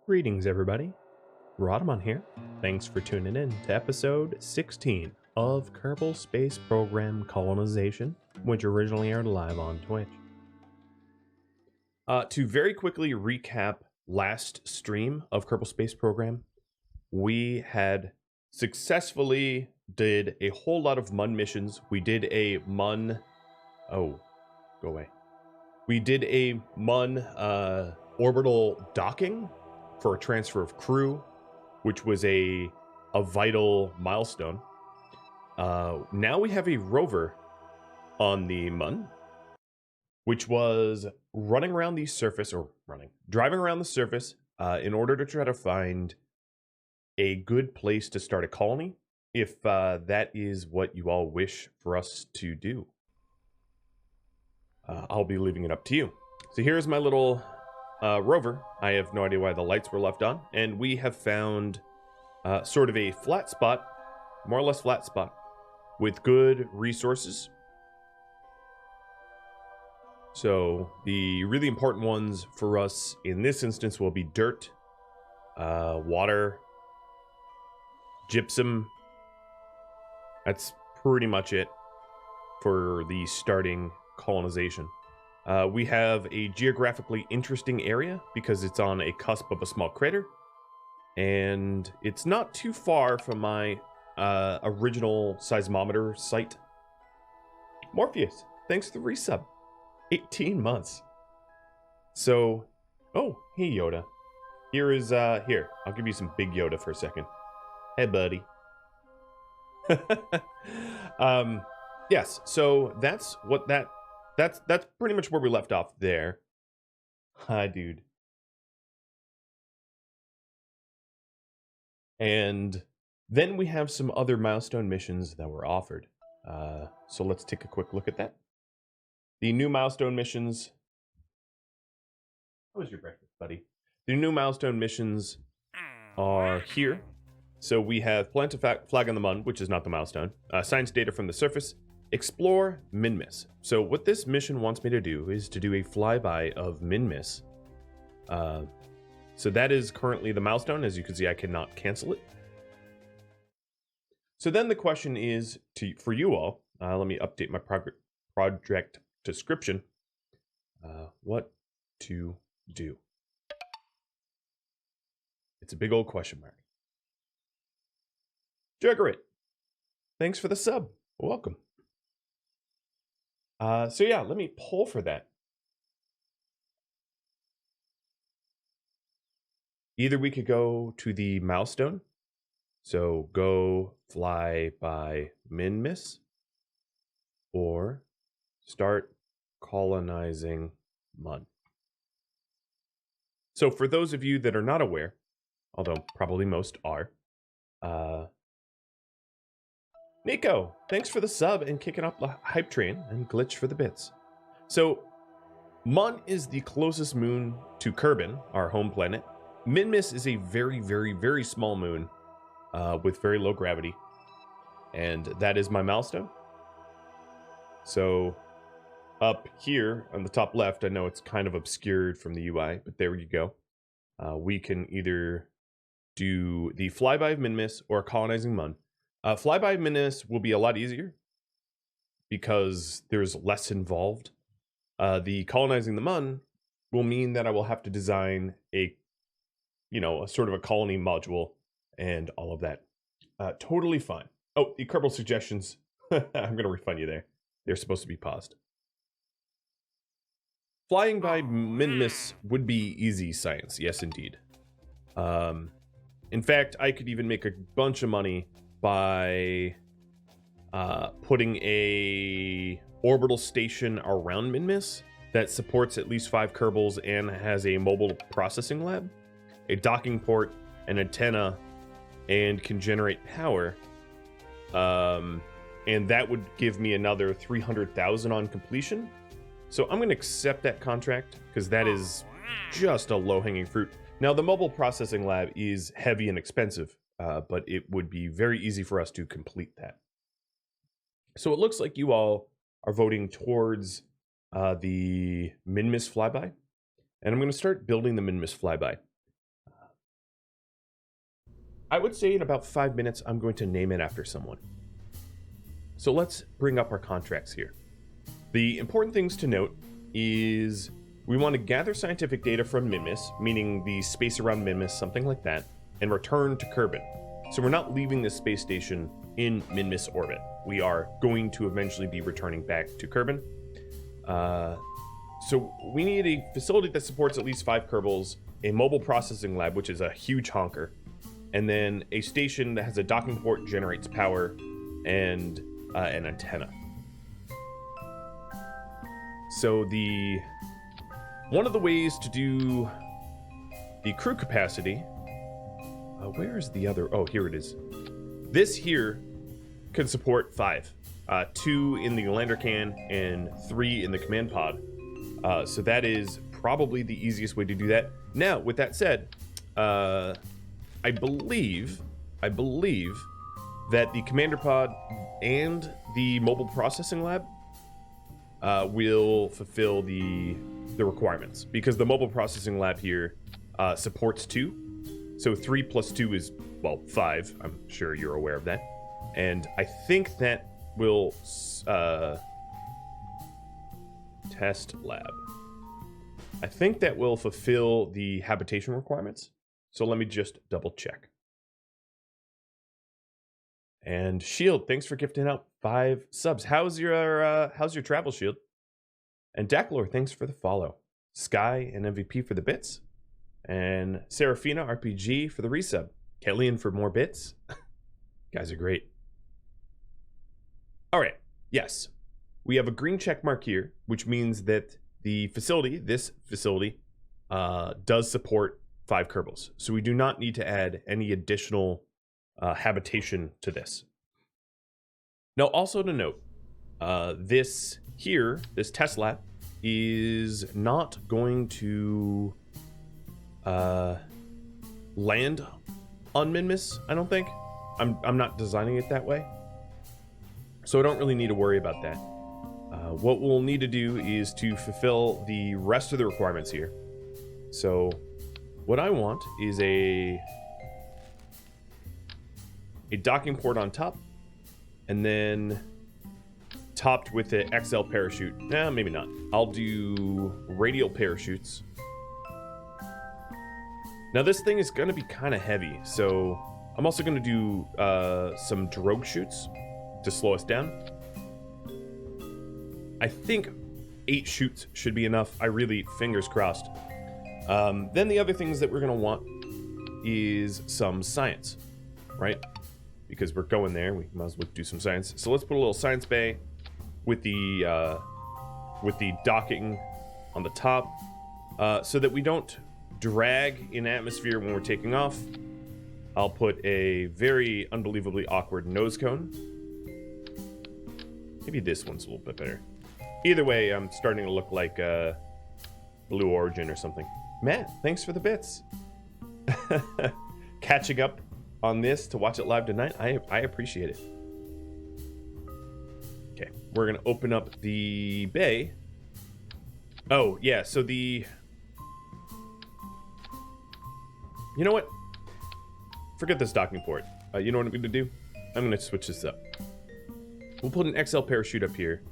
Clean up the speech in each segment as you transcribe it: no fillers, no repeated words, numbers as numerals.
Greetings, everybody. Rhadamant here. Thanks for tuning in to episode 16 of Kerbal Space Program Colonization, which originally aired live on Twitch. To very quickly recap last stream of Kerbal Space Program, we had successfully did a whole lot of MUN missions. We did a MUN... Oh, go away. We did a MUN orbital docking for a transfer of crew, which was a vital milestone. Now we have a rover on the MUN, which was driving around the surface in order to try to find a good place to start a colony, if that is what you all wish for us to do. I'll be leaving it up to you. So here's my little rover. I have no idea why the lights were left on, and we have found sort of a flat spot, more or less flat spot, with good resources. So the really important ones for us in this instance will be dirt, water, gypsum. That's pretty much it for the starting colonization. We have a geographically interesting area because it's on a cusp of a small crater, and it's not too far from my original seismometer site. Morpheus, thanks for the resub. 18 months. So, oh, hey Yoda. Here is, here, I'll give you some big Yoda for a second. Hey, buddy. Yes, so that's what that's pretty much where we left off there. Hi, dude. And then we have some other milestone missions that were offered. So let's take a quick look at that. The new milestone missions. How was your breakfast, buddy? The new milestone missions are here. So we have plant a flag on the MUN, which is not the milestone. Science data from the surface. Explore Minmus. So what this mission wants me to do is to do a flyby of Minmus. So that is currently the milestone. As you can see, I cannot cancel it. So then the question is for you all. Let me update my project description. What to do? It's a big old question mark. Juggerit, thanks for the sub. Welcome. So yeah, let me poll for that. Either we could go to the milestone, so go fly by Minmus, or start colonizing MUN. So for those of you that are not aware, although probably most are, Nico, thanks for the sub and kicking up the hype train, and Glitch for the bits. So, MUN is the closest moon to Kerbin, our home planet. Minmus is a very, very, very small moon with very low gravity, and that is my milestone. So, up here on the top left, I know it's kind of obscured from the UI, but there you go. We can either do the flyby of Minmus or colonizing MUN. Flyby Minmus will be a lot easier because there's less involved. The colonizing the MUN will mean that I will have to design a sort of a colony module and all of that. Totally fine. Oh, the Kerbal suggestions. I'm going to refund you there. They're supposed to be paused. Flying by Minmus would be easy science. Yes, indeed. In fact, I could even make a bunch of money by putting a orbital station around Minmus that supports at least 5 Kerbals and has a mobile processing lab, a docking port, an antenna, and can generate power. And that would give me another 300,000 on completion. So I'm going to accept that contract because that is just a low-hanging fruit. Now, the mobile processing lab is heavy and expensive. But it would be very easy for us to complete that. So it looks like you all are voting towards the Minmus flyby. And I'm going to start building the Minmus flyby. I would say in about 5 minutes, I'm going to name it after someone. So let's bring up our contracts here. The important things to note is we want to gather scientific data from Minmus, meaning the space around Minmus, something like that, and return to Kerbin. So we're not leaving this space station in Minmus orbit. We are going to eventually be returning back to Kerbin. So we need a facility that supports at least 5 Kerbals, a mobile processing lab, which is a huge honker, and then a station that has a docking port, generates power, and an antenna. So one of the ways to do the crew capacity, where is the other? Oh, here it is. This here can support 5, 2 in the lander can and 3 in the command pod. So that is probably the easiest way to do that. Now, with that said, I believe that the commander pod and the mobile processing lab will fulfill the requirements, because the mobile processing lab here supports 2. So 3 plus 2 is, well, 5. I'm sure you're aware of that. And I think that will test lab. I think that will fulfill the habitation requirements. So let me just double check. And Shield, thanks for gifting out 5 subs. How's your travel, Shield? And Daklor, thanks for the follow. Sky and MVP for the bits. And Serafina RPG for the resub. Kellyan for more bits. Guys are great. All right. Yes. We have a green check mark here, which means that the facility, this facility, does support 5 Kerbals. So we do not need to add any additional habitation to this. Now, also to note, this test lab is not going to land on Minmus, I don't think. I'm not designing it that way. So I don't really need to worry about that. What we'll need to do is to fulfill the rest of the requirements here. So what I want is a docking port on top, and then topped with an XL parachute. Nah, maybe not. I'll do radial parachutes. Now this thing is going to be kind of heavy, so I'm also going to do some drogue chutes to slow us down. I think 8 chutes should be enough. I really, fingers crossed. Then the other things that we're going to want is some science, right? Because we're going there, we might as well do some science. So let's put a little science bay with the docking on the top, so that we don't drag in atmosphere when we're taking off. I'll put a very unbelievably awkward nose cone. Maybe this one's a little bit better. Either way, I'm starting to look like Blue Origin or something. Matt, thanks for the bits. Catching up on this to watch it live tonight, I appreciate it. Okay, we're gonna open up the bay. Oh yeah, so you know what? Forget this docking port. You know what I'm gonna do? I'm gonna switch this up. We'll put an XL parachute up here,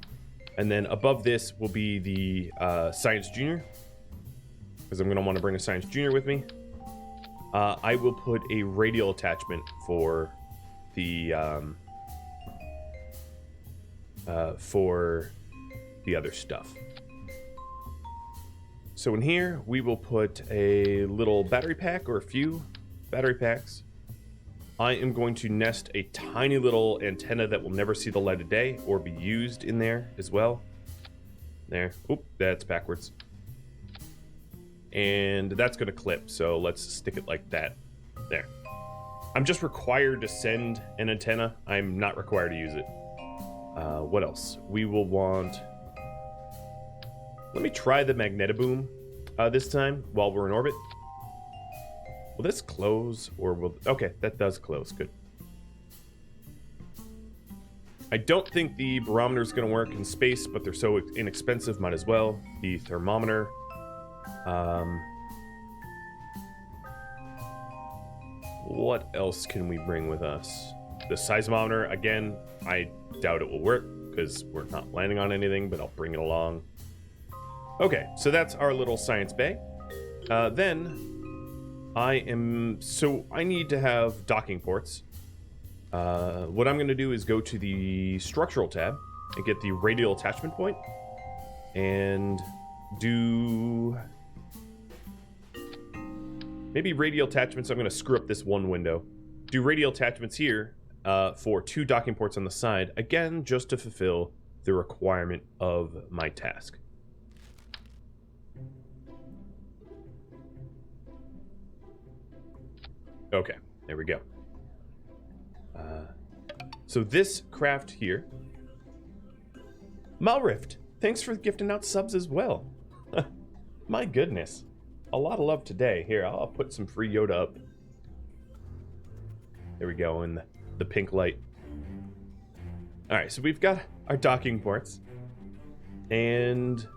and then above this will be the Science Junior, because I'm gonna want to bring a Science Junior with me. I will put a radial attachment for the other stuff. So in here, we will put a little battery pack, or a few battery packs. I am going to nest a tiny little antenna that will never see the light of day or be used in there as well. There. Oop, that's backwards. And that's going to clip, so let's stick it like that. There. I'm just required to send an antenna. I'm not required to use it. What else? We will want... Let me try the magnetoboom this time while we're in orbit. Will this close, or will... Okay, that does close. Good. I don't think the barometer is going to work in space, but they're so inexpensive, might as well. The thermometer. What else can we bring with us? The seismometer, again, I doubt it will work because we're not landing on anything, but I'll bring it along. Okay, so that's our little science bay. Then I need to have docking ports. What I'm going to do is go to the structural tab and get the radial attachment point and do maybe radial attachments. I'm going to screw up this one window. Do radial attachments here for 2 docking ports on the side, again, just to fulfill the requirement of my task. Okay, there we go. So this craft here, Malrift, thanks for gifting out subs as well. My goodness, a lot of love today. Here, I'll put some free Yoda up. There we go, in the pink light. All right, so we've got our docking ports. And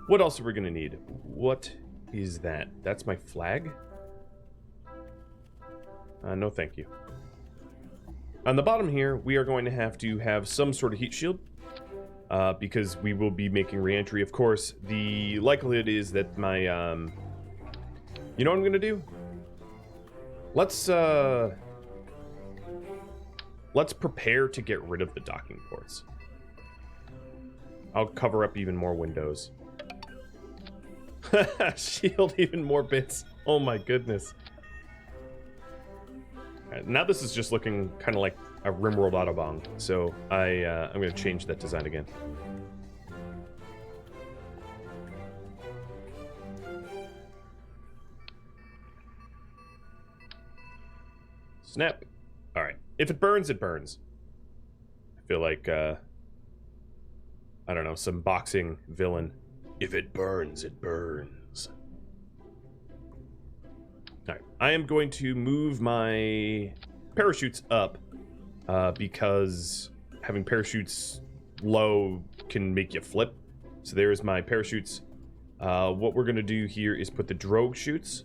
what else are we gonna need? What is that? That's my flag? No, thank you. On the bottom here, we are going to have some sort of heat shield because we will be making re-entry. Of course, the likelihood is that my, you know what I'm going to do? Let's prepare to get rid of the docking ports. I'll cover up even more windows. Shield even more bits. Oh my goodness. Now this is just looking kind of like a RimWorld Autobahn, so I'm going to change that design again. Snap. All right. If it burns, it burns. I feel like, I don't know, some boxing villain. If it burns, it burns. Alright, I am going to move my parachutes up because having parachutes low can make you flip. So there's my parachutes. What we're going to do here is put the drogue chutes.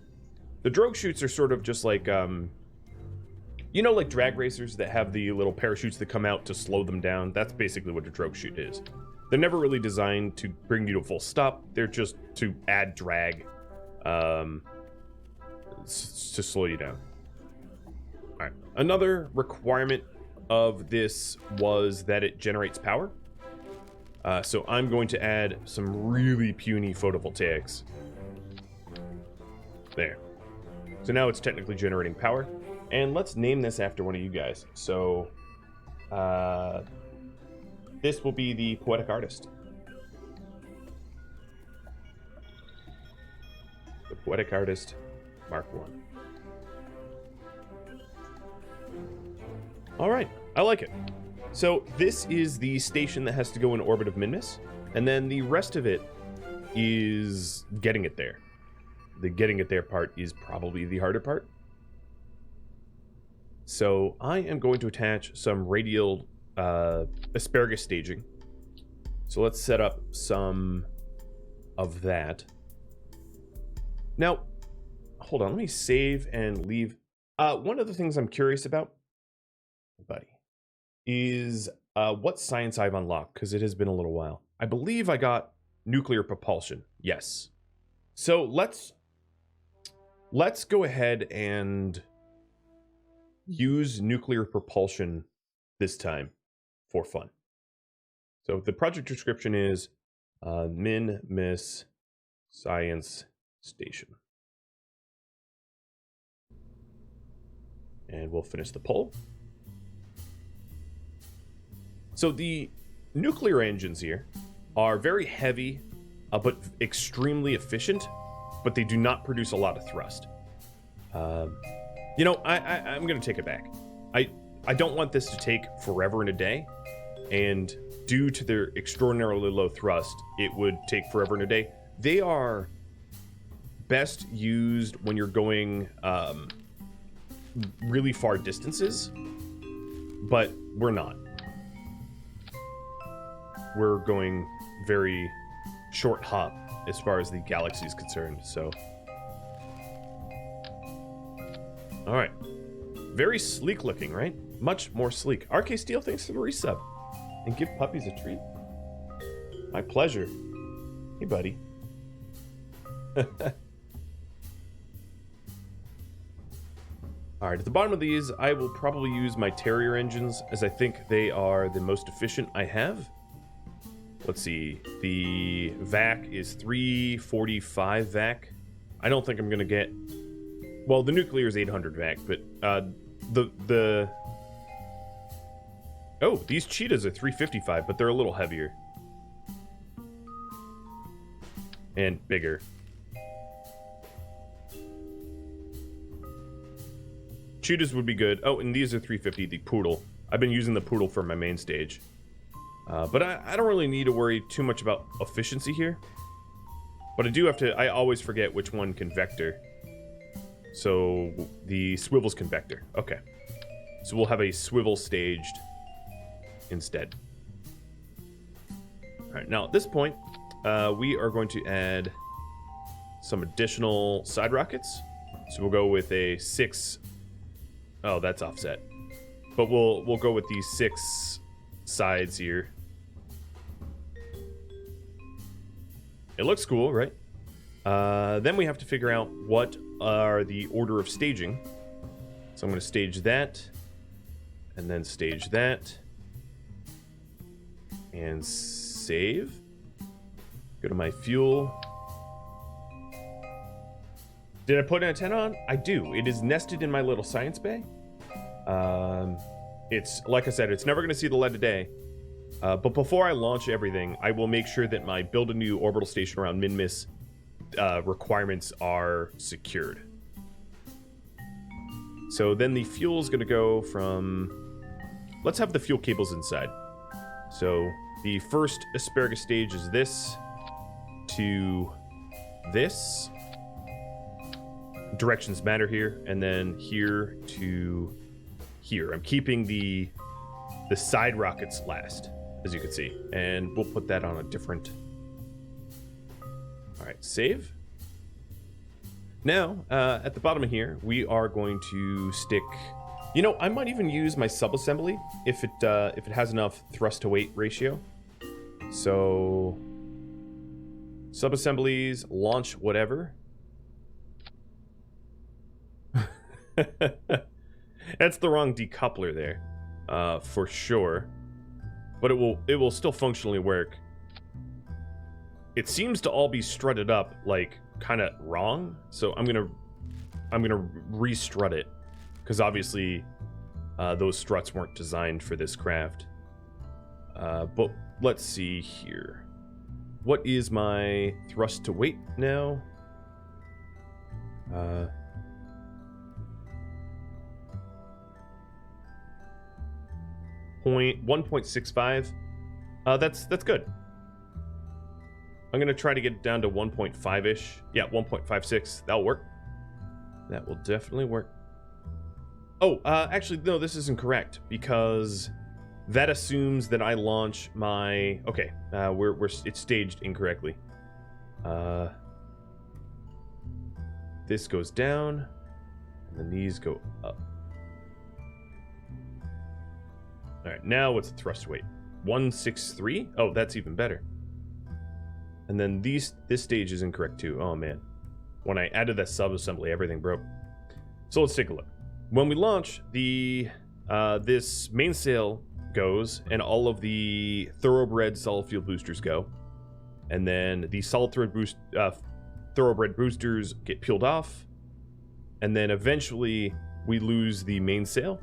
The drogue chutes are sort of just like, you know, like drag racers that have the little parachutes that come out to slow them down. That's basically what a drogue chute is. They're never really designed to bring you to a full stop. They're just to add drag. To slow you down. All right. Another requirement of this was that it generates power. So I'm going to add some really puny photovoltaics. There. So now it's technically generating power. And let's name this after one of you guys. So this will be the Poetic Artist. The Poetic Artist Mark 1. All right, I like it. So this is the station that has to go in orbit of Minmus, and then the rest of it is getting it there. The getting it there part is probably the harder part. So I am going to attach some radial asparagus staging. So let's set up some of that. Now, hold on, let me save and leave. One of the things I'm curious about, buddy, is what science I've unlocked, because it has been a little while. I believe I got nuclear propulsion. Yes. So let's go ahead and use nuclear propulsion this time for fun. So the project description is Minmus Science Station. And we'll finish the poll. So the nuclear engines here are very heavy, but extremely efficient, but they do not produce a lot of thrust. You know, I'm going to take it back. I don't want this to take forever and a day, and due to their extraordinarily low thrust, it would take forever and a day. They are best used when you're going really far distances, but we're not. We're going very short hop as far as the galaxy is concerned, so. All right. Very sleek looking, right? Much more sleek. RK Steel, thanks for the resub. And give puppies a treat. My pleasure. Hey, buddy. Alright, at the bottom of these, I will probably use my Terrier engines, as I think they are the most efficient I have. Let's see, the vac is 345 vac. I don't think I'm going to get... Well, the nuclear is 800 vac, but Oh, these cheetahs are 355, but they're a little heavier. And bigger. Cheetahs would be good. Oh, and these are 350, the poodle. I've been using the poodle for my main stage. But I don't really need to worry too much about efficiency here. But I do have to... I always forget which one can vector. So, the swivels can vector. Okay. So we'll have a swivel staged instead. Alright, now at this point, we are going to add some additional side rockets. So we'll go with a 6... Oh, that's offset. But we'll go with these 6 sides here. It looks cool, right? Then we have to figure out what are the order of staging. So I'm going to stage that, and then stage that, and save. Go to my fuel. Did I put an antenna on? I do. It is nested in my little science bay. It's, like I said, it's never going to see the light of day. But before I launch everything, I will make sure that my build a new orbital station around Minmus requirements are secured. So then the fuel is going to go from... Let's have the fuel cables inside. So the first asparagus stage is this to this. Directions matter here, and then here to here. I'm keeping the side rockets last, as you can see, and we'll put that on a different... Alright, save. Now, at the bottom of here, we are going to stick... You know, I might even use my subassembly if it has enough thrust to weight ratio. So, subassemblies, launch whatever. That's the wrong decoupler there, for sure. But it will still functionally work. It seems to all be strutted up like kind of wrong, so I'm gonna re-strut it, because obviously those struts weren't designed for this craft. But let's see here. What is my thrust to weight now? 1.65. That's good. I'm gonna try to get it down to 1.5-ish. Yeah, 1.56. That'll work. That will definitely work. Oh, actually, no, this isn't correct, because that assumes that I launch my... Okay, it's staged incorrectly. This goes down, and then these go up. Alright, now what's the thrust weight? 163? Oh, that's even better. And then this stage is incorrect too. Oh man. When I added that subassembly, everything broke. So let's take a look. When we launch, this mainsail goes, and all of the thoroughbred solid fuel boosters go. And then the thoroughbred boosters get peeled off. And then eventually we lose the mainsail.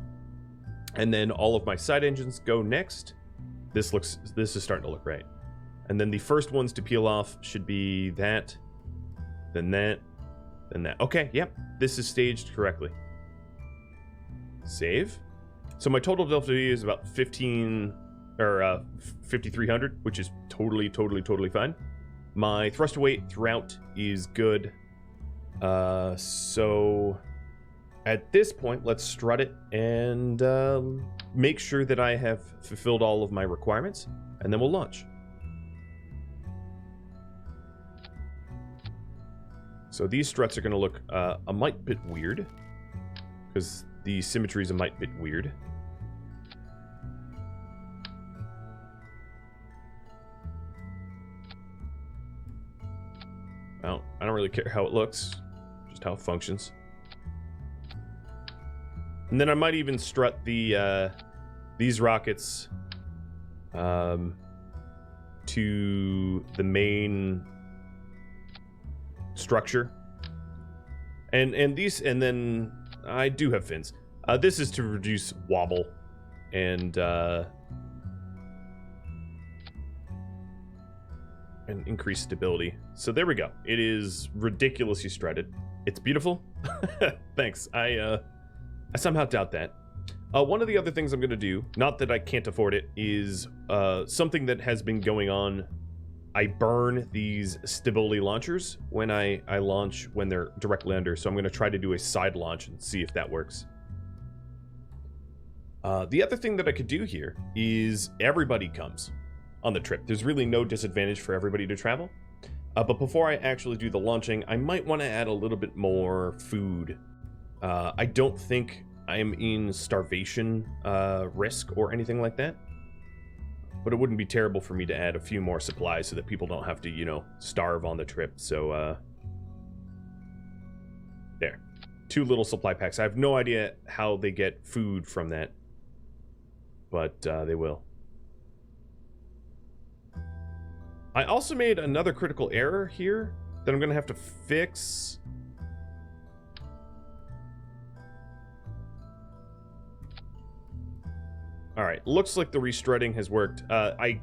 And then all of my side engines go next. This is starting to look right. And then the first ones to peel off should be that, then that, then that. Okay, yep, this is staged correctly. Save. So my total delta V is about 5,300, which is totally fine. My thrust to weight throughout is good. So at this point, let's strut it and make sure that I have fulfilled all of my requirements, and then we'll launch. So these struts are going to look a mite bit weird, because the symmetry is a bit weird. Well, I don't really care how it looks, just how it functions. And then I might even strut the these rockets to the main structure. And then I do have fins. This is to reduce wobble and increase stability. So there we go. It is ridiculously strutted. It's beautiful. Thanks. I somehow doubt that. One of the other things I'm going to do, not that I can't afford it, is something that has been going on. I burn these stability launchers when I launch when they're direct lander, so I'm going to try to do a side launch and see if that works. The other thing that I could do here is everybody comes on the trip. There's really no disadvantage for everybody to travel. But before I actually do the launching, I might want to add a little bit more food. I don't think I am in starvation risk or anything like that. But it wouldn't be terrible for me to add a few more supplies so that people don't have to, you know, starve on the trip. So, there. 2 little supply packs. I have no idea how they get food from that. But they will. I also made another critical error here that I'm going to have to fix. All right, looks like the restrutting has worked. I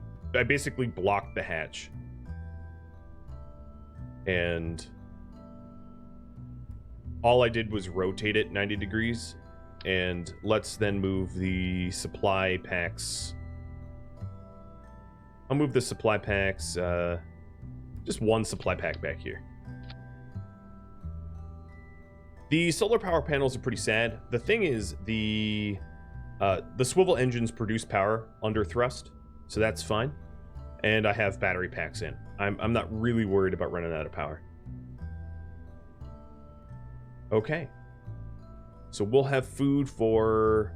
basically blocked the hatch. And all I did was rotate it 90 degrees. And let's then move the supply packs. I'll move the supply packs, just 1 supply pack back here. The solar power panels are pretty sad. The thing is, the swivel engines produce power under thrust, so that's fine. And I have battery packs in. I'm not really worried about running out of power. Okay. So we'll have food for...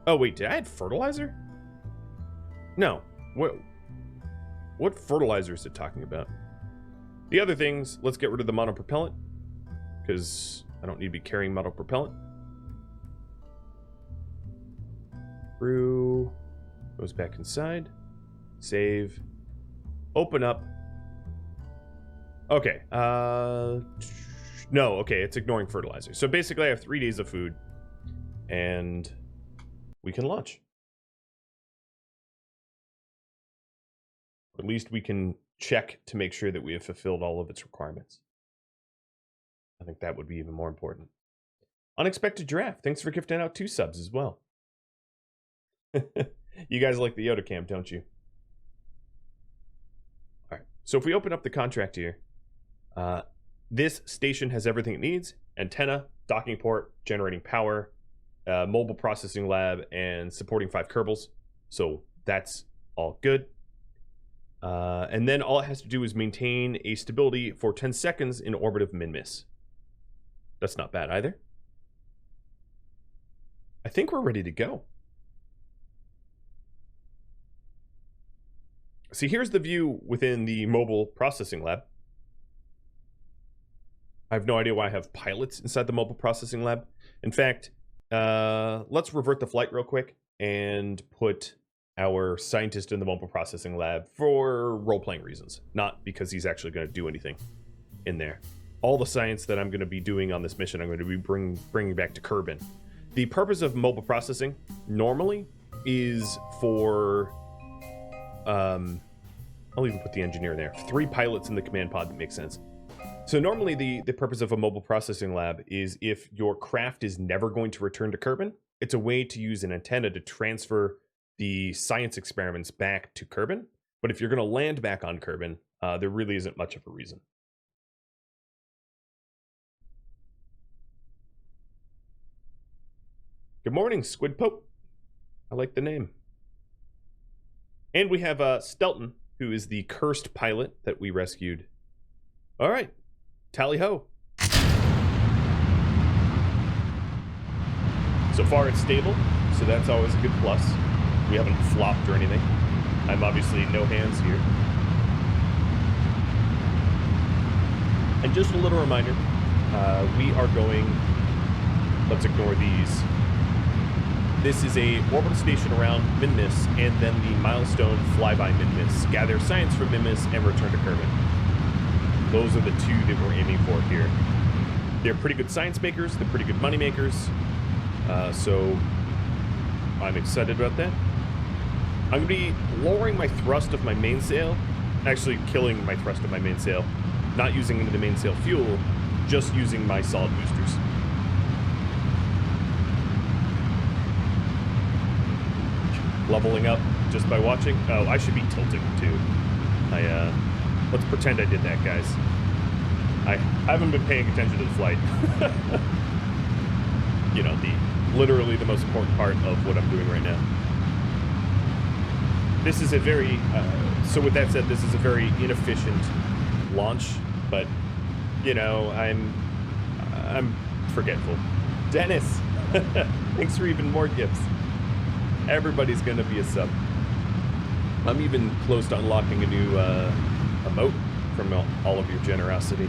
Oh, wait, did I add fertilizer? No. What fertilizer is it talking about? The other things, let's get rid of the monopropellant, because I don't need to be carrying monopropellant. Brew goes back inside. Save. Open up. Okay. No, okay, it's ignoring fertilizer. So basically I have 3 days of food, and we can launch. At least we can check to make sure that we have fulfilled all of its requirements. I think that would be even more important. Unexpected Giraffe, thanks for gifting out 2 subs as well. You guys like the Yoda cam, don't you? All right, so if we open up the contract here, this station has everything it needs: antenna, docking port, generating power, mobile processing lab, and supporting 5 Kerbals. So that's all good. And then all it has to do is maintain a stability for 10 seconds in orbit of Minmus. That's not bad either. I think we're ready to go. See, here's the view within the mobile processing lab. I have no idea why I have pilots inside the mobile processing lab. In fact, let's revert the flight real quick and put our scientist in the mobile processing lab for role-playing reasons, not because he's actually going to do anything in there. All the science that I'm going to be doing on this mission, I'm going to be bringing back to Kerbin. The purpose of mobile processing normally is for... I'll even put the engineer there. 3 pilots in the command pod, that makes sense. So normally the purpose of a mobile processing lab is if your craft is never going to return to Kerbin, it's a way to use an antenna to transfer the science experiments back to Kerbin. But if you're going to land back on Kerbin, there really isn't much of a reason. Good morning, Squid Pope. I like the name. And we have Stelton, who is the cursed pilot that we rescued. All right, tally ho. So far it's stable, so that's always a good plus. We haven't flopped or anything. I'm obviously no hands here. And just a little reminder, we are going, let's ignore these. This is a orbital station around Minmus, and then the milestone flyby Minmus. Gather science from Minmus and return to Kerbal. Those are the two that we're aiming for here. They're pretty good science makers, they're pretty good money makers, so I'm excited about that. I'm going to be lowering my thrust of my mainsail, actually killing my thrust of my mainsail, not using any of the mainsail fuel, just using my solid boosters. Leveling up just by watching. Oh, I should be tilting too. Let's pretend I did that, guys. I haven't been paying attention to the flight. You know, literally the most important part of what I'm doing right now. This is a very, so with that said, this is a very inefficient launch, but, you know, I'm forgetful. Dennis, thanks for even more gifts. Everybody's gonna be a sub. I'm even close to unlocking a new emote from all of your generosity.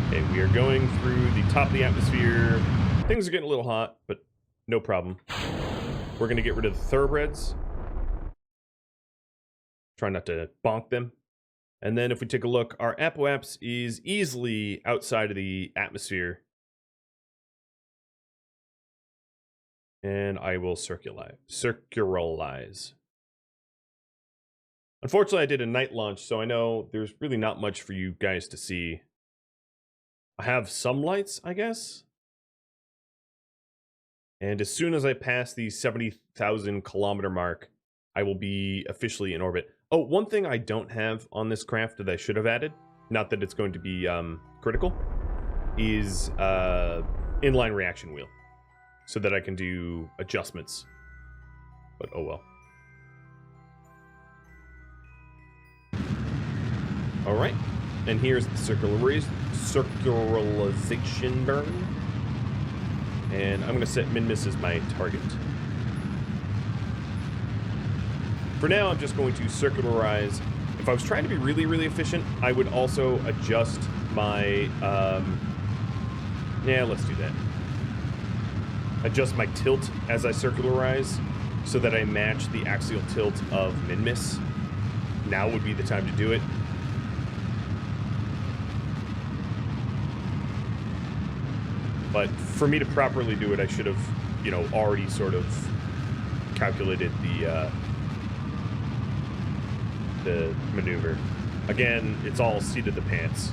Okay, we are going through the top of the atmosphere. Things are getting a little hot, but no problem. We're gonna get rid of the thoroughbreds. Try not to bonk them. And then if we take a look, our apoapse is easily outside of the atmosphere. And I will circularize. Unfortunately, I did a night launch, so I know there's really not much for you guys to see. I have some lights, I guess. And as soon as I pass the 70,000 kilometer mark, I will be officially in orbit. Oh, one thing I don't have on this craft that I should have added, not that it's going to be critical, is inline reaction wheel, so that I can do adjustments. But oh well. All right, and here's the circularization burn, and I'm going to set Minmus as my target. For now, I'm just going to circularize. If I was trying to be really, really efficient, I would also adjust my, yeah, let's do that. Adjust my tilt as I circularize so that I match the axial tilt of Minmus. Now would be the time to do it. But for me to properly do it, I should have, you know, already sort of calculated the maneuver. Again, it's all seat of the pants.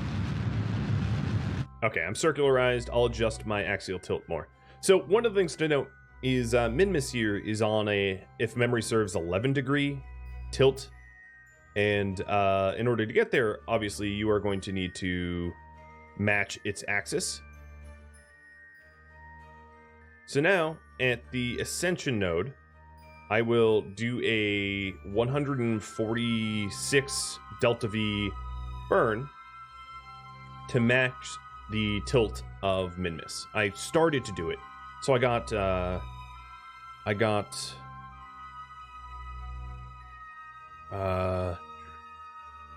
Okay, I'm circularized. I'll adjust my axial tilt more. So one of the things to note is Minmus here is on a, if memory serves, 11-degree tilt. And in order to get there, obviously, you are going to need to match its axis. So now, at the Ascension node, I will do a 146 delta V burn to match the tilt of Minmus. I started to do it. So I got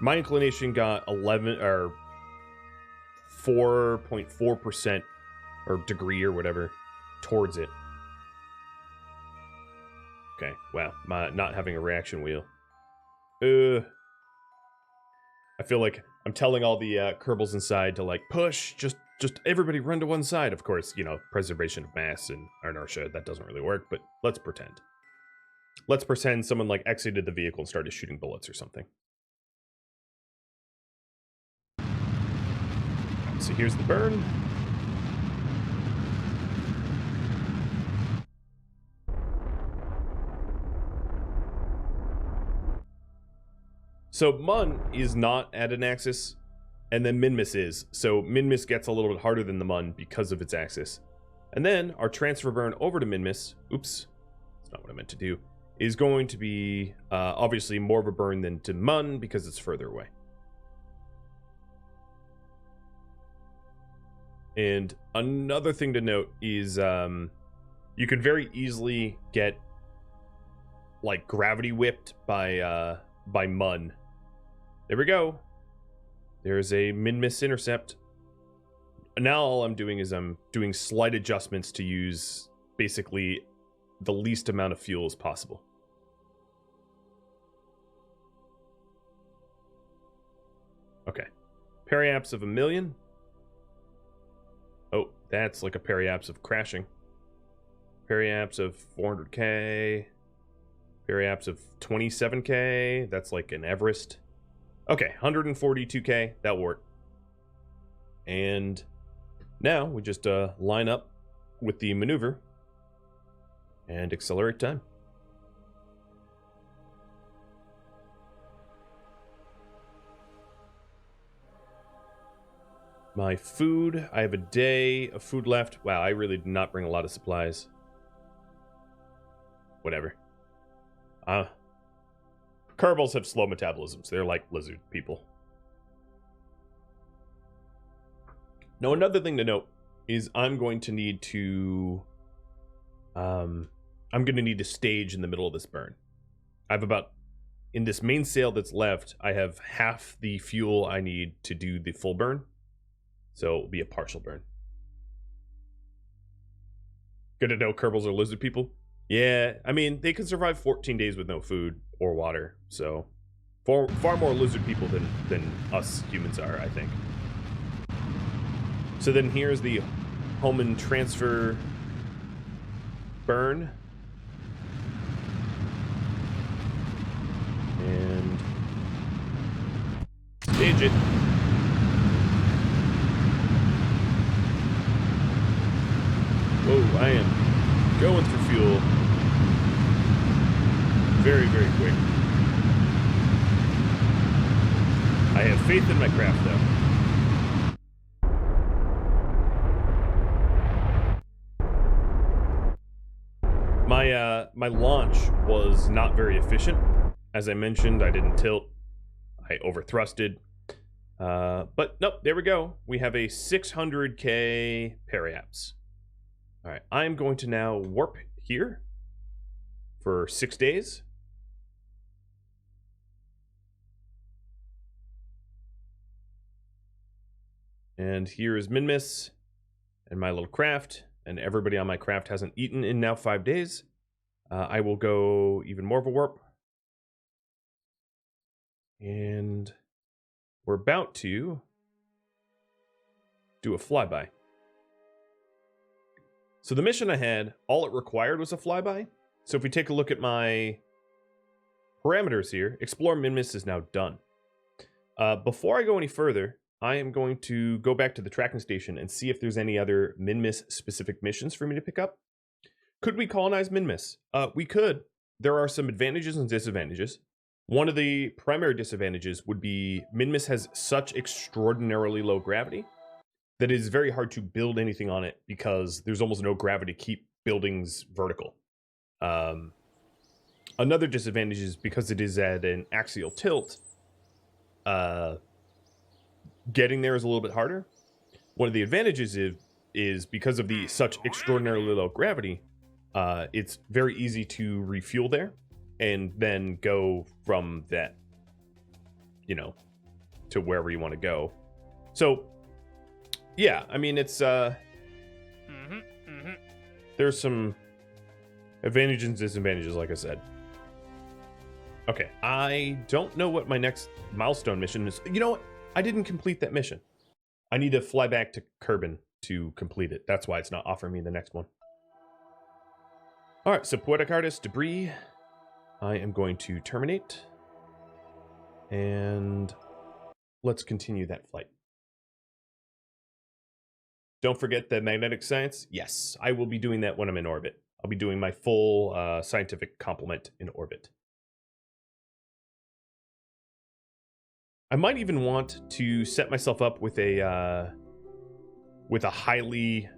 my inclination got 11 or 4.4% or degree or whatever towards it. Okay, wow, not having a reaction wheel. I feel like I'm telling all the Kerbals inside to like push, just everybody run to one side. Of course, you know, preservation of mass and inertia, that doesn't really work, but let's pretend. Let's pretend someone like exited the vehicle and started shooting bullets or something. So here's the burn. So Mun is not at an axis, and then Minmus is. So Minmus gets a little bit harder than the Mun because of its axis. And then our transfer burn over to Minmus, oops, that's not what I meant to do, is going to be obviously more of a burn than to Mun because it's further away. And another thing to note is you can very easily get like gravity whipped by Mun. There we go. There's a Minmus intercept. Now all I'm doing is I'm doing slight adjustments to use basically the least amount of fuel as possible. Okay. Periaps of 1,000,000. Oh, that's like a periaps of crashing. Periaps of 400k. Periaps of 27k. That's like an Everest. Okay, 142k. That'll work. And now we just line up with the maneuver and accelerate time. My food, I have a day of food left. Wow, I really did not bring a lot of supplies. Whatever. Kerbals have slow metabolisms. They're like lizard people. Now, another thing to note is I'm going to need to stage in the middle of this burn. I have about, in this main sail that's left, I have half the fuel I need to do the full burn. So it'll be a partial burn. Good to know Kerbals are lizard people. Yeah, I mean, they can survive 14 days with no food or water. So far more lizard people than us humans are, I think. So then here's the home and transfer burn. And stage it. Whoa, I am going through fuel very, very quick. I have faith in my craft, though. My launch was not very efficient. As I mentioned, I didn't tilt. I overthrusted. But nope, there we go. We have a 600k periaps. All right, I'm going to now warp here for 6 days. And here is Minmus and my little craft, and everybody on my craft hasn't eaten in now 5 days. I will go even more of a warp. And we're about to do a flyby. So the mission I had, all it required was a flyby. So if we take a look at my parameters here, Explore Minmus is now done. Before I go any further, I am going to go back to the tracking station and see if there's any other Minmus specific missions for me to pick up. Could we colonize Minmus? We could. There are some advantages and disadvantages. One of the primary disadvantages would be Minmus has such extraordinarily low gravity that it is very hard to build anything on it because there's almost no gravity to keep buildings vertical. Another disadvantage is because it is at an axial tilt, getting there is a little bit harder. One of the advantages is because of the such extraordinarily low gravity, it's very easy to refuel there and then go from that, to wherever you want to go. So, yeah, I mean, it's, there's some advantages and disadvantages, like I said. Okay, I don't know what my next milestone mission is. You know what? I didn't complete that mission. I need to fly back to Kerbin to complete it. That's why it's not offering me the next one. All right, so Poetic Artist, Debris. I am going to terminate. And let's continue that flight. Don't forget the magnetic science. Yes, I will be doing that when I'm in orbit. I'll be doing my full scientific complement in orbit. I might even want to set myself up with a highly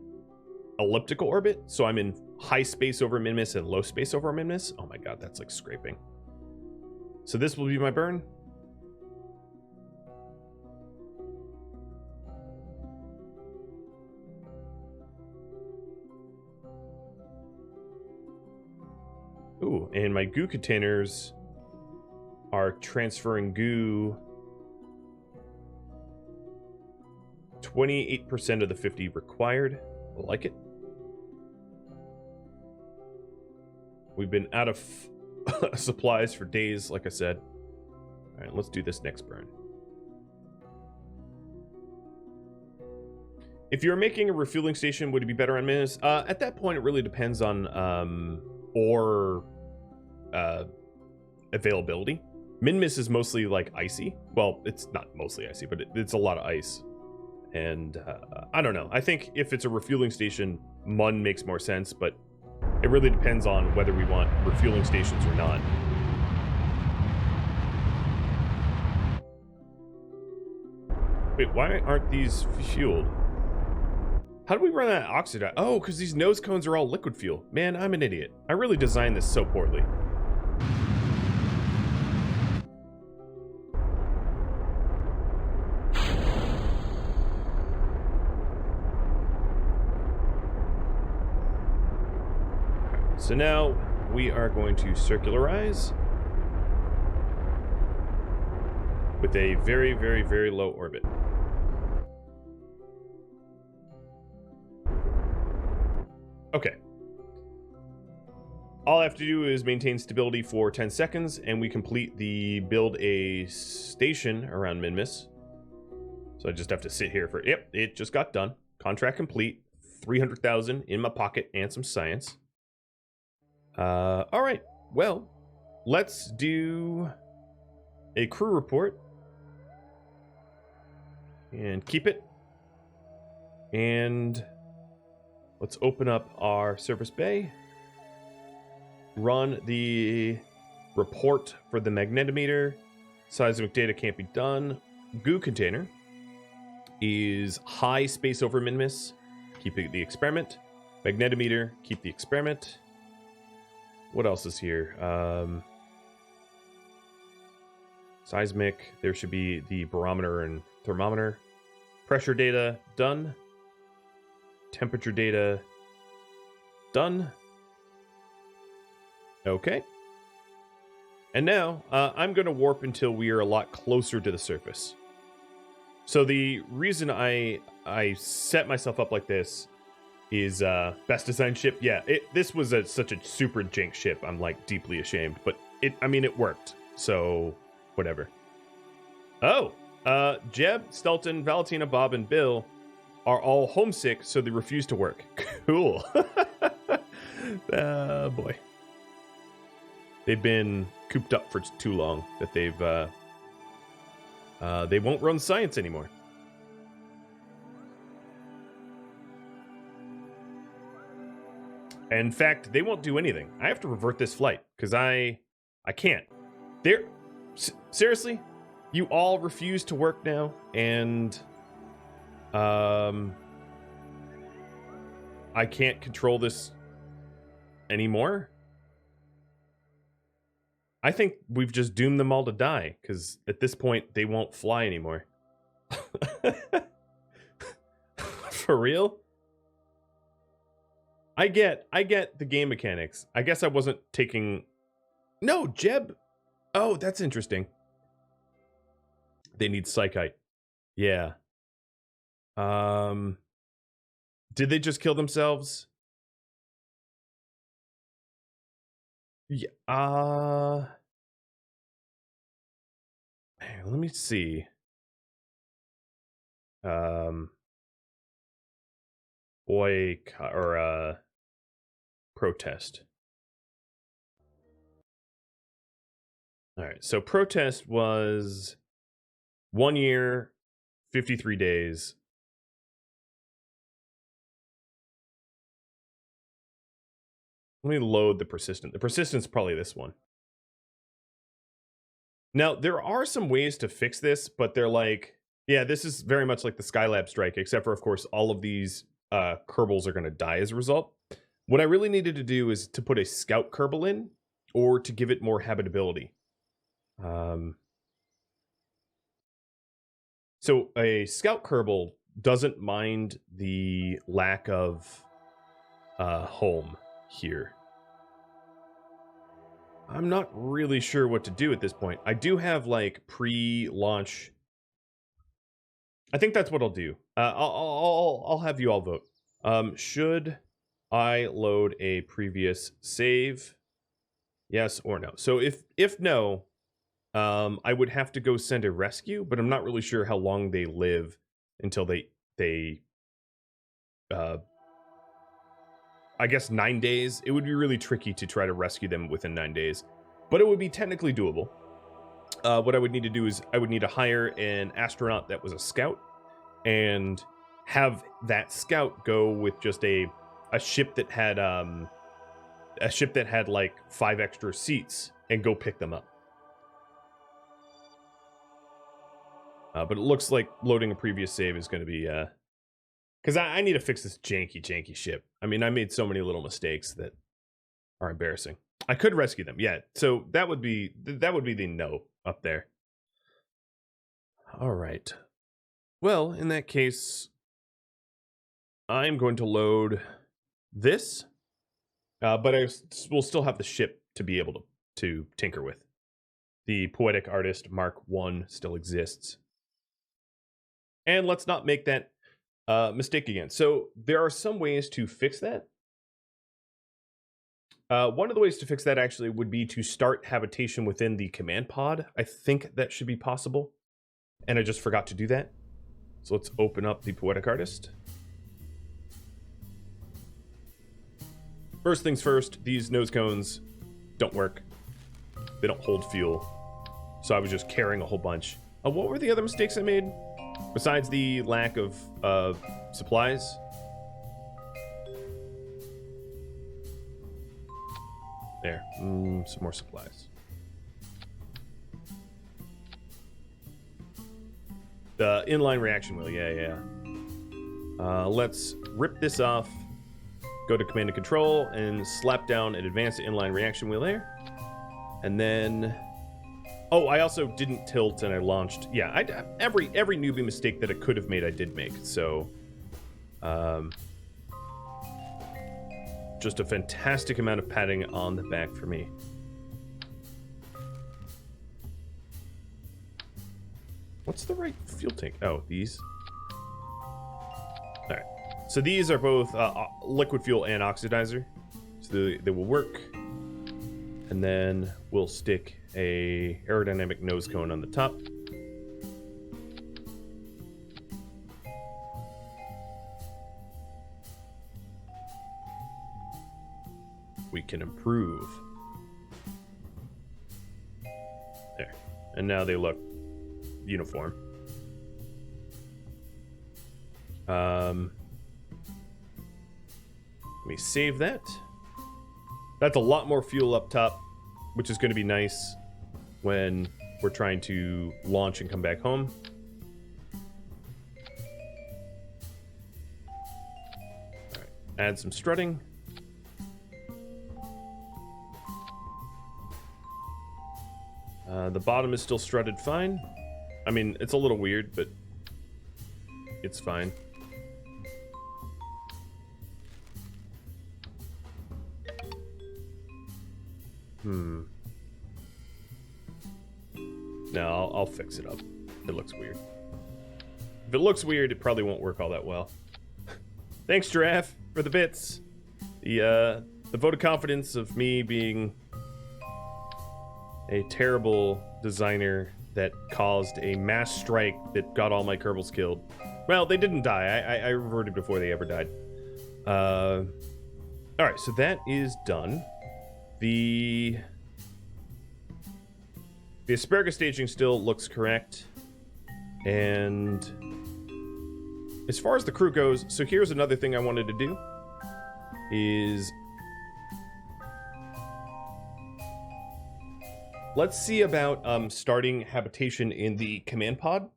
elliptical orbit, so I'm in high space over Minmus and low space over Minmus. Oh my god, that's like scraping. So this will be my burn. Ooh, and my goo containers are transferring goo 28% of the 50 required. I like it. We've been out of supplies for days, like I said. All right, let's do this next burn. If you're making a refueling station, would it be better on Minmus? At that point, it really depends on ore availability. Minmus is mostly like icy. Well, it's not mostly icy, but it's a lot of ice. And I don't know. I think if it's a refueling station, Mun makes more sense, but it really depends on whether we want refueling stations or not. Wait, why aren't these fueled? How do we run that oxidized? Oh, because these nose cones are all liquid fuel. Man, I'm an idiot. I really designed this so poorly. So now we are going to circularize with a very, very, very low orbit. Okay. All I have to do is maintain stability for 10 seconds, and we complete the build a station around Minmus. So I just have to sit here for... Yep, it just got done. Contract complete. 300,000 in my pocket and some science. All right. Well, let's do a crew report. And keep it. And... let's open up our service bay. Run the report for the magnetometer. Seismic data can't be done. Goo container is high space over Minmus. Keep the experiment. Magnetometer, keep the experiment. What else is here? Seismic, there should be the barometer and thermometer. Pressure data, done. Temperature data, done. Okay. And now, I'm going to warp until we are a lot closer to the surface. So the reason I set myself up like this is best designed ship. Yeah, this was such a super jank ship. I'm like deeply ashamed, but it worked. So whatever. Oh, Jeb, Stelton, Valentina, Bob, and Bill are all homesick, so they refuse to work. Cool. Boy. They've been cooped up for too long that they won't run science anymore. In fact, they won't do anything. I have to revert this flight because I can't. Seriously, you all refuse to work now, and I can't control this anymore. I think we've just doomed them all to die because at this point they won't fly anymore. For real? I get the game mechanics. I guess I wasn't taking... No, Jeb. Oh, that's interesting. They need psychite. Yeah. Did they just kill themselves? Yeah. Let me see. Protest. All right. So protest was 1 year, 53 days. Let me load the persistent. The persistent's probably this one. Now, there are some ways to fix this, but they're like, yeah, this is very much like the Skylab strike, except for, of course, all of these Kerbals are going to die as a result. What I really needed to do is to put a scout Kerbal in, or to give it more habitability. So a scout Kerbal doesn't mind the lack of home here. I'm not really sure what to do at this point. I do have like pre-launch. I think that's what I'll do. I'll have you all vote. Should I load a previous save? Yes or no? So if no, I would have to go send a rescue, but I'm not really sure how long they live until they I guess 9 days. It would be really tricky to try to rescue them within 9 days, but it would be technically doable. What I would need to do is I would need to hire an astronaut that was a scout and have that scout go with just a ship that had like 5 extra seats and go pick them up. But it looks like loading a previous save is going to be because I need to fix this janky ship. I mean, I made so many little mistakes that are embarrassing. I could rescue them, yeah. So that would be the no up there. All right. Well, in that case, I'm going to load this, but I will still have the ship to be able to tinker with. The Poetic Artist Mark I still exists. And let's not make that mistake again. So there are some ways to fix that. One of the ways to fix that actually would be to start habitation within the command pod. I think that should be possible. And I just forgot to do that. So let's open up the Poetic Artist. First things first, these nose cones don't work. They don't hold fuel. So I was just carrying a whole bunch. What were the other mistakes I made? Besides the lack of supplies? There, some more supplies. The inline reaction wheel, yeah. Let's rip this off, go to command and control, and slap down an advanced inline reaction wheel there. And then, oh, I also didn't tilt and I launched. Yeah, every newbie mistake that I could have made, I did make. So, just a fantastic amount of patting on the back for me. What's the right fuel tank? Oh, these. All right. So these are both liquid fuel and oxidizer. So they will work. And then we'll stick a aerodynamic nose cone on the top. We can improve. There. And now they look uniform. Let me save that. That's a lot more fuel up top, which is going to be nice when we're trying to launch and come back home. All right, add some strutting. The bottom is still strutted fine. I mean, it's a little weird, but it's fine. No, I'll fix it up. It looks weird. If it looks weird, it probably won't work all that well. Thanks, Giraffe, for the bits. The vote of confidence of me being a terrible designer that caused a mass strike that got all my Kerbals killed. Well, they didn't die. I reverted before they ever died. All right, so that is done. The asparagus staging still looks correct. And as far as the crew goes, so here's another thing I wanted to do is let's see about starting habitation in the command pod.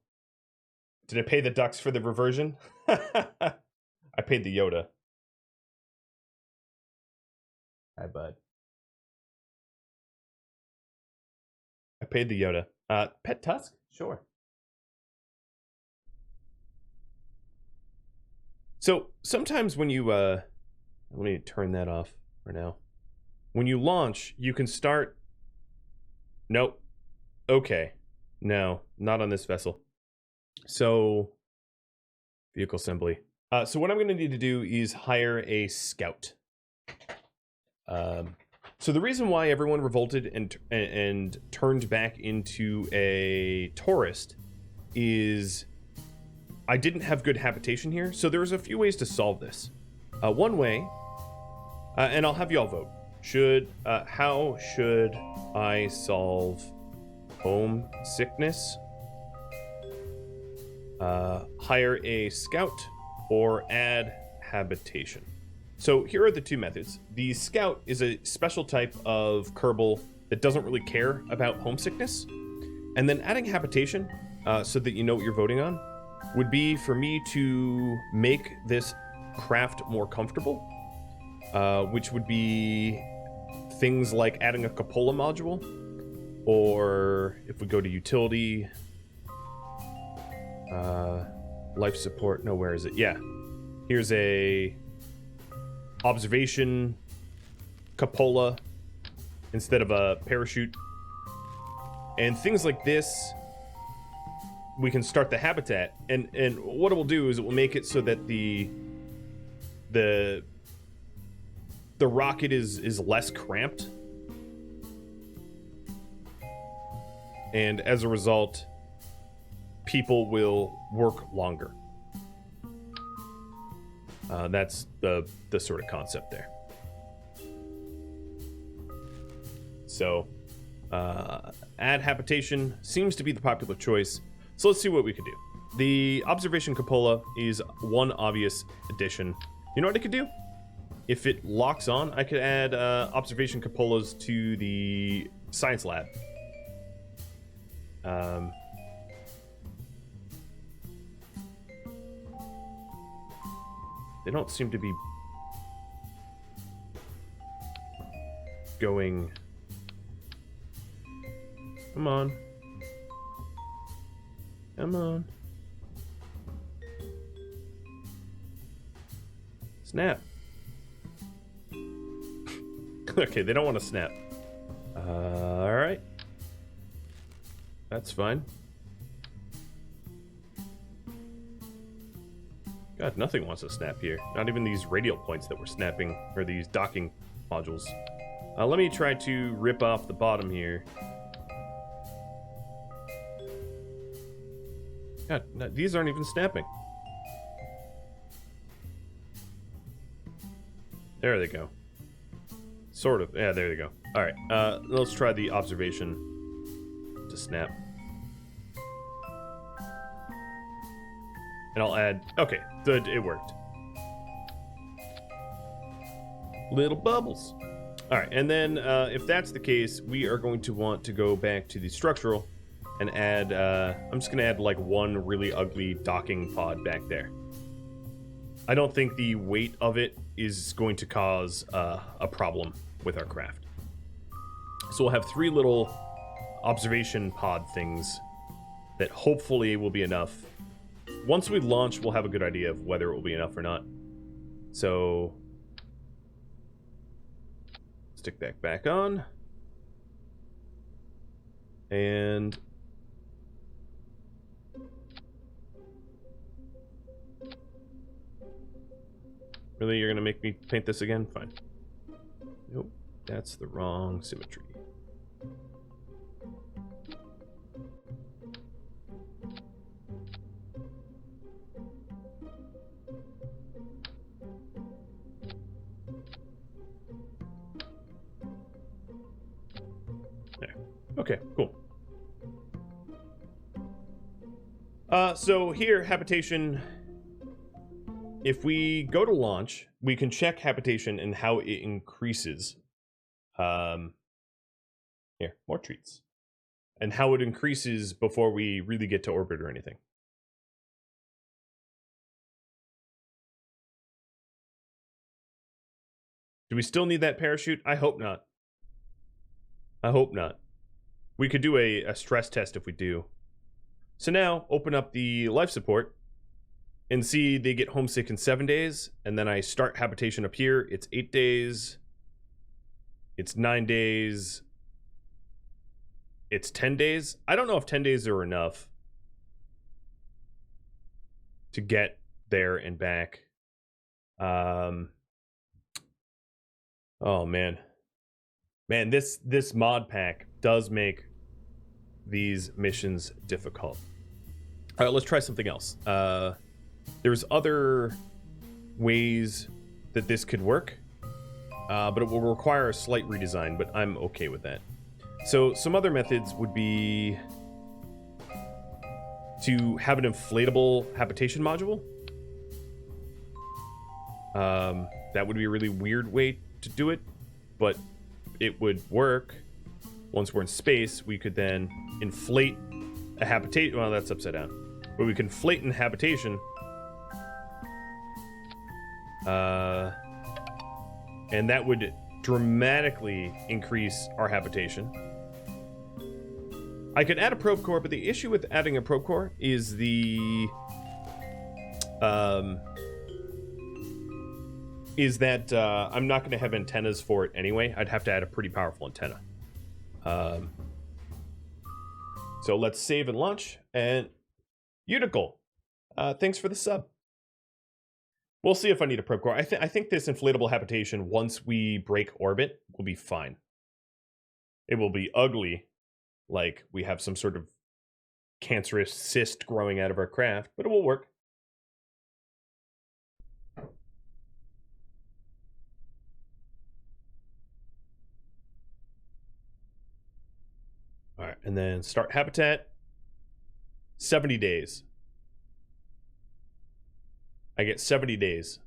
Did I pay the ducks for the reversion? I paid the Yoda. Hi, bud. I paid the Yoda. Pet Tusk? Sure. So sometimes when you, let me turn that off for now. When you launch, you can start Nope. Okay. No, not on this vessel. So, vehicle assembly. So what I'm going to need to do is hire a scout. So the reason why everyone revolted and turned back into a tourist is I didn't have good habitation here. So there's a few ways to solve this. One way, and I'll have y'all vote. How should I solve homesickness? Hire a scout or add habitation. So here are the two methods. The scout is a special type of Kerbal that doesn't really care about homesickness. And then adding habitation, so that you know what you're voting on, would be for me to make this craft more comfortable, which would be things like adding a cupola module, or if we go to utility, life support, no, where is it? Yeah, here's a observation cupola instead of a parachute, and things like this. We can start the habitat, and what it will do is it will make it so that the rocket is less cramped, and as a result, people will work longer. That's the sort of concept there. So, add habitation seems to be the popular choice. So let's see what we could do. The observation cupola is one obvious addition. You know what I could do? If it locks on, I could add observation cupolas to the science lab. They don't seem to be going. Come on. Come on. Snap. Okay, they don't want to snap. Alright. That's fine. God, nothing wants to snap here. Not even these radial points that we're snapping, or these docking modules. Let me try to rip off the bottom here. God, no, these aren't even snapping. There they go. Sort of. Yeah, there they go. Alright, let's try the observation to snap. And I'll add... Okay, good, it worked. Little bubbles. Alright, and then if that's the case, we are going to want to go back to the structural and add... I'm just going to add like one really ugly docking pod back there. I don't think the weight of it is going to cause a problem with our craft. So we'll have three little observation pod things that hopefully will be enough. Once we launch, we'll have a good idea of whether it will be enough or not. So, stick that back on. And really, you're gonna make me paint this again? Fine. Nope, that's the wrong symmetry. There. Okay, cool. So here, habitation. If we go to launch, we can check habitation and how it increases. Here, more treats. And how it increases before we really get to orbit or anything. Do we still need that parachute? I hope not. I hope not. We could do a stress test if we do. So now, open up the life support. And see, they get homesick in 7 days, and then I start habitation up here. It's 8 days. It's 9 days. it's 10 days. I don't know if 10 days are enough to get there and back. Oh man. Man, this mod pack does make these missions difficult. All right, let's try something else. There's other ways that this could work, but it will require a slight redesign, but I'm okay with that. So some other methods would be to have an inflatable habitation module. That would be a really weird way to do it, but it would work. Once we're in space, we could then inflate a habitation. Well, that's upside down. But we can inflate in habitation. And that would dramatically increase our habitation. I could add a probe core, but the issue with adding a probe core is that I'm not going to have antennas for it anyway. I'd have to add a pretty powerful antenna. So let's save and launch. And Utical, thanks for the sub. We'll see if I need a probe core. I think this inflatable habitation, once we break orbit, will be fine. It will be ugly, like we have some sort of cancerous cyst growing out of our craft, but it will work. All right, and then start habitat. 70 days. I get 70 days.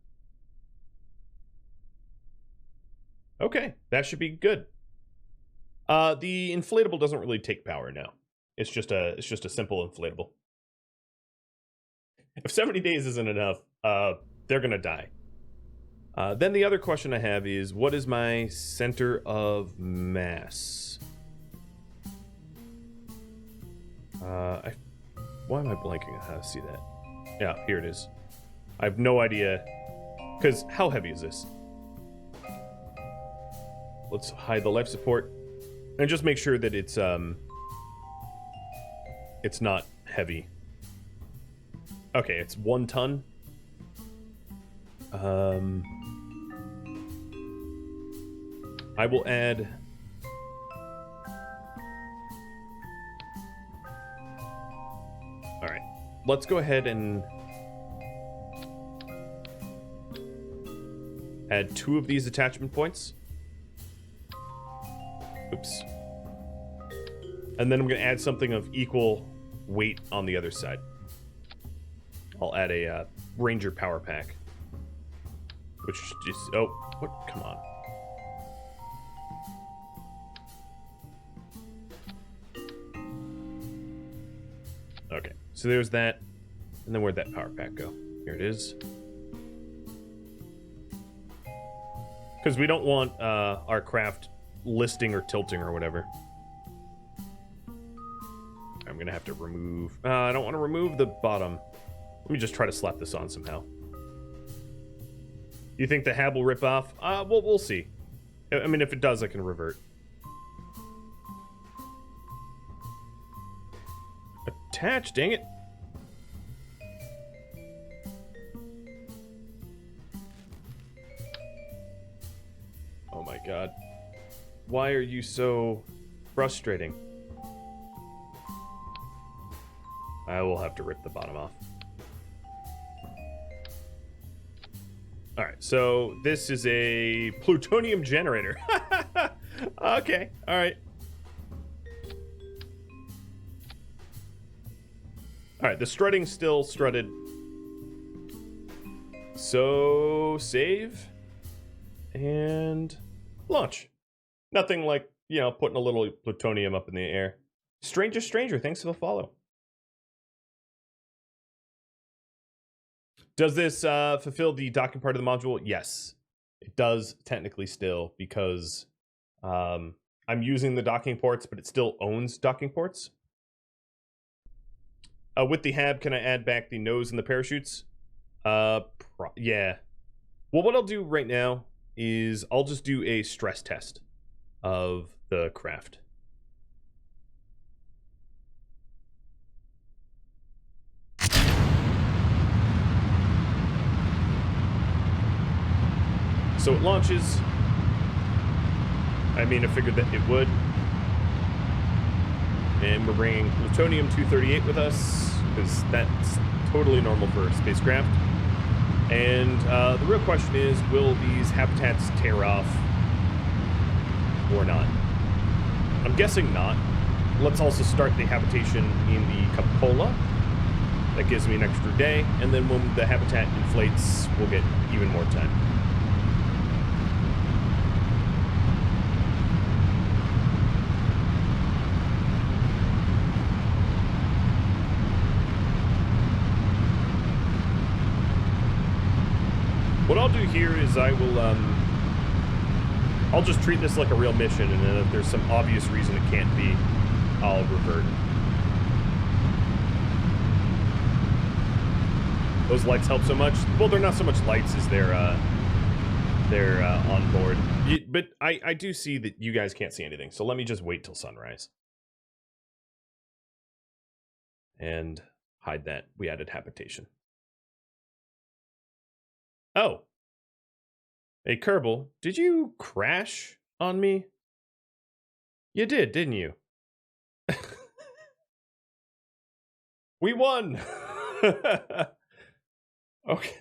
Okay, that should be good. The inflatable doesn't really take power now. It's just a simple inflatable. If 70 days isn't enough, they're gonna die. Then the other question I have is, what is my center of mass? Why am I blanking on how to see that? Yeah, here it is. I have no idea, because how heavy is this? Let's hide the life support and just make sure that it's not heavy. Okay, it's 1 ton. I will add. All right, let's go ahead and add 2 of these attachment points. Oops. And then I'm going to add something of equal weight on the other side. I'll add a Ranger power pack. Which just... Oh, what? Come on. Okay, so there's that. And then where'd that power pack go? Here it is. Because we don't want our craft listing or tilting or whatever. I'm going to have to remove... I don't want to remove the bottom. Let me just try to slap this on somehow. You think the hab will rip off? Well, we'll see. I mean, if it does, I can revert. Attach, dang it. Oh my god. Why are you so frustrating? I will have to rip the bottom off. Alright, so this is a plutonium generator. Okay, alright. Alright, the strutting's still strutted. So, save. And launch. Nothing like, you know, putting a little plutonium up in the air. Stranger, thanks for the follow. Does this fulfill the docking part of the module? Yes, it does technically still, because I'm using the docking ports, but it still owns docking ports. With the hab, can I add back the nose and the parachutes? Yeah. Well, what I'll do right now is I'll just do a stress test of the craft. So it launches. I mean, I figured that it would. And we're bringing plutonium-238 with us, because that's totally normal for a spacecraft. And the real question is, will these habitats tear off or not? I'm guessing not. Let's also start the habitation in the cupola. That gives me an extra day, and then when the habitat inflates, we'll get even more time. What I'll do here is I will, I'll just treat this like a real mission, and then if there's some obvious reason it can't be, I'll revert. Those lights help so much. Well, they're not so much lights as they're on board. But I do see that you guys can't see anything, so let me just wait till sunrise. And hide that. We added habitation. Oh. Hey, Kerbal, did you crash on me? You did, didn't you? We won!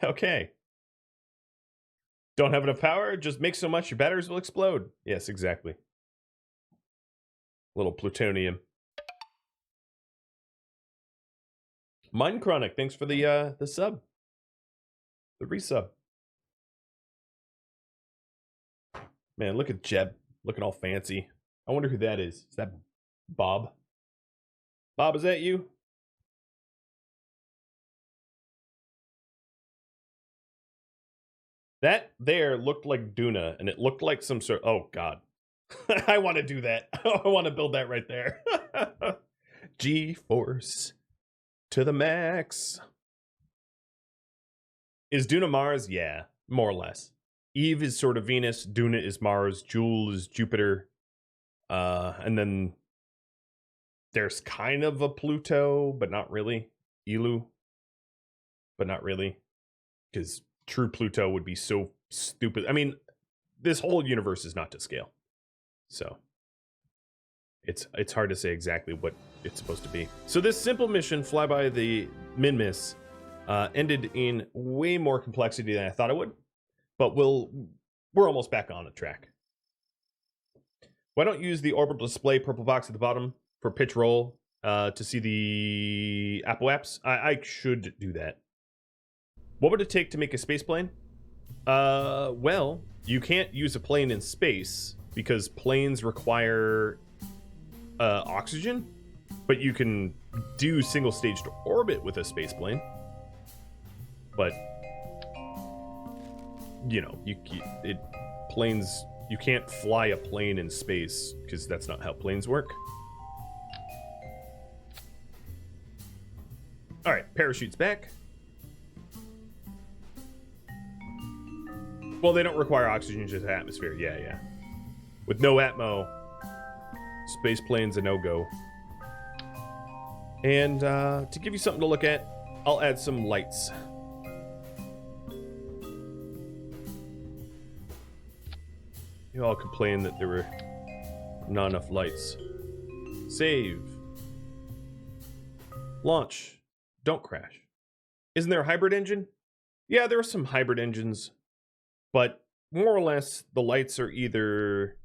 Okay. Don't have enough power? Just make so much your batteries will explode. Yes, exactly. Little plutonium. Mine Chronic, thanks for the sub. The resub. Man, look at Jeb. Looking all fancy. I wonder who that is. Is that Bob? Bob, is that you? That there looked like Duna, and it looked like some sort... Oh, God. I want to do that. I want to build that right there. G-force to the max. Is Duna Mars? Yeah, more or less. Eve is sort of Venus. Duna is Mars. Joule is Jupiter. And then there's kind of a Pluto, but not really. Elu, but not really. Because true Pluto would be so stupid. I mean, this whole universe is not to scale. So it's hard to say exactly what it's supposed to be. So this simple mission, flyby the Minmus, ended in way more complexity than I thought it would. But we're almost back on the track. Why don't you use the orbital display purple box at the bottom for pitch roll to see the apoaps? I should do that. What would it take to make a space plane? Well, you can't use a plane in space because planes require oxygen, but you can do single staged orbit with a space plane. But you know, planes, you can't fly a plane in space because that's not how planes work. All right, parachutes back. Well, they don't require oxygen, just atmosphere. Yeah. With no atmo, space plane's a no-go. And to give you something to look at, I'll add some lights. You all complained that there were not enough lights. Save. Launch. Don't crash. Isn't there a hybrid engine? Yeah, there are some hybrid engines, but more or less the lights are either...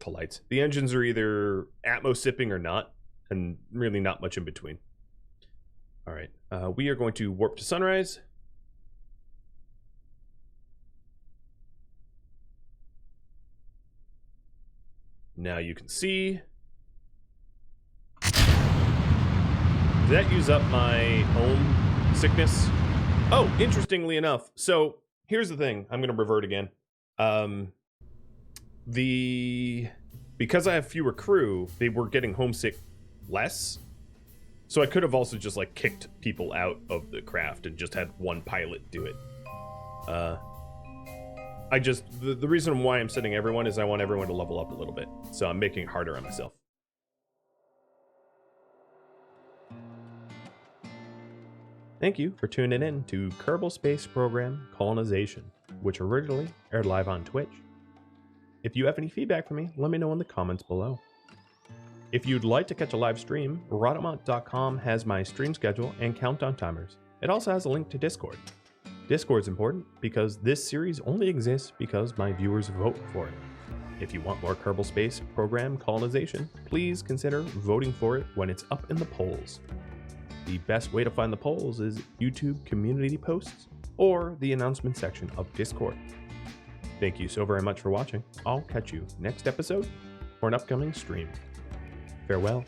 The engines are either atmo sipping or not, and really not much in between. All right, we are going to warp to sunrise. Now you can see. Did that use up my home sickness? Oh, interestingly enough. So here's the thing. I'm going to revert again. Because I have fewer crew, they were getting homesick less. So I could have also just like kicked people out of the craft and just had one pilot do it. The reason why I'm sending everyone is I want everyone to level up a little bit. So I'm making it harder on myself. Thank you for tuning in to Kerbal Space Program Colonization. which originally aired live on Twitch. If you have any feedback for me, let me know in the comments below. If you'd like to catch a live stream, Rhadamant.com has my stream schedule and countdown timers. It also has a link to Discord. Discord's important because this series only exists because my viewers vote for it. If you want more Kerbal Space Program Colonization, please consider voting for it when it's up in the polls. The best way to find the polls is YouTube community posts or the announcement section of Discord. Thank you so very much for watching. I'll catch you next episode for an upcoming stream. Farewell.